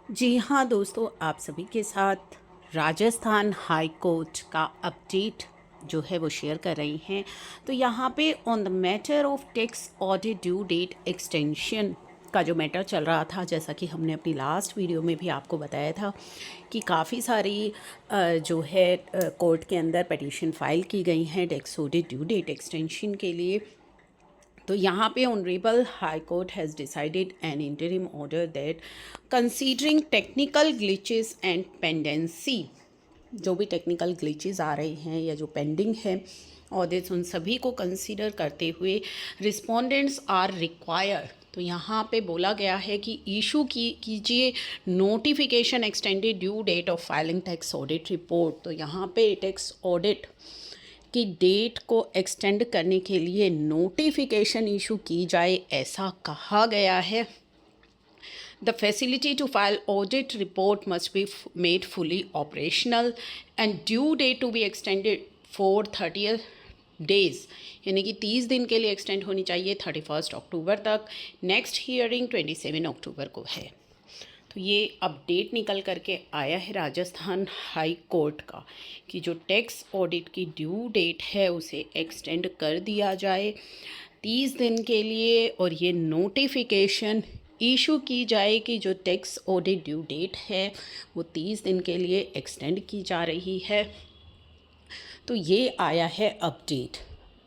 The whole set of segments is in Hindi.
जी हाँ दोस्तों, आप सभी के साथ राजस्थान हाई कोर्ट का अपडेट जो है वो शेयर कर रही हैं। तो यहाँ पे on the matter of tax audit due date extension का जो मैटर चल रहा था, जैसा कि हमने अपनी लास्ट वीडियो में भी आपको बताया था कि काफ़ी सारी जो है कोर्ट के अंदर पिटीशन फाइल की गई हैं tax audit due date extension के लिए। तो यहाँ पे honourable high court has decided an interim order that considering technical glitches and pendency, जो भी टेक्निकल ग्लिचेस आ रहे हैं या जो पेंडिंग है ऑडिट्स, उन सभी को कंसीडर करते हुए रिस्पोंडेंट्स आर रिक्वायर्ड। तो यहाँ पे बोला गया है कि इशू कीजिए notification extended due date of filing tax audit report. तो यहाँ पे टैक्स ऑडिट की डेट को एक्सटेंड करने के लिए नोटिफिकेशन इशू की जाए, ऐसा कहा गया है। The facility to file audit report must be made fully operational and due date to be extended for 30 days, यानी कि 30 दिन के लिए एक्सटेंड होनी चाहिए 31 अक्टूबर तक। नेक्स्ट हियरिंग 27 अक्टूबर को है। तो ये अपडेट निकल करके आया है राजस्थान हाई कोर्ट का कि जो टैक्स ऑडिट की ड्यू डेट है उसे एक्सटेंड कर दिया जाए 30 दिन के लिए, और ये नोटिफिकेशन इशू की जाए कि जो टैक्स ऑडिट ड्यू डेट है वो 30 दिन के लिए एक्सटेंड की जा रही है। तो ये आया है अपडेट।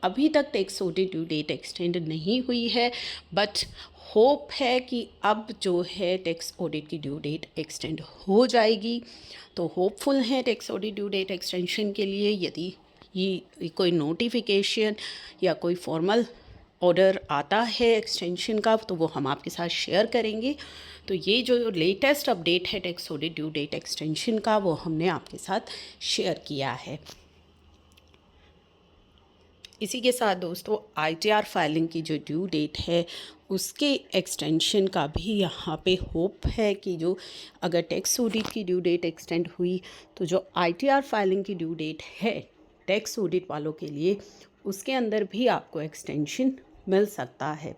अभी तक tax audit due date extend नहीं हुई है, बट होप है कि अब जो है टैक्स ऑडिट की ड्यू डेट एक्सटेंड हो जाएगी। तो होपफुल हैं tax audit due date extension के लिए। यदि ये कोई नोटिफिकेशन या कोई फॉर्मल ऑर्डर आता है एक्सटेंशन का तो वो हम आपके साथ शेयर करेंगे। तो ये जो लेटेस्ट अपडेट है tax audit due date extension का वो हमने आपके साथ शेयर किया है। इसी के साथ दोस्तों आईटीआर फाइलिंग की जो ड्यू डेट है उसके एक्सटेंशन का भी यहाँ पे होप है कि जो अगर टैक्स ऑडिट की ड्यू डेट एक्सटेंड हुई तो जो आईटीआर फाइलिंग की ड्यू डेट है टैक्स ऑडिट वालों के लिए उसके अंदर भी आपको एक्सटेंशन मिल सकता है।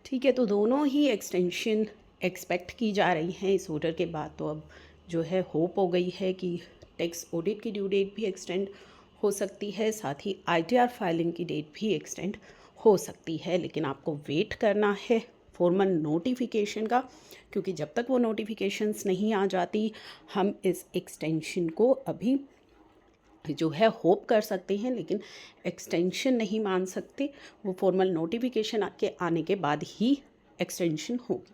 ठीक है, तो दोनों ही एक्सटेंशन एक्सपेक्ट की जा रही हैं इस ऑर्डर के बाद। तो अब जो है होप हो गई है कि टैक्स ऑडिट की ड्यू डेट भी एक्सटेंड हो सकती है, साथ ही आईटीआर फाइलिंग की डेट भी एक्सटेंड हो सकती है। लेकिन आपको वेट करना है फॉर्मल नोटिफिकेशन का, क्योंकि जब तक वो नोटिफिकेशंस नहीं आ जाती हम इस एक्सटेंशन को अभी जो है होप कर सकते हैं, लेकिन एक्सटेंशन नहीं मान सकते। वो फॉर्मल नोटिफिकेशन के आने के बाद ही एक्सटेंशन होगी।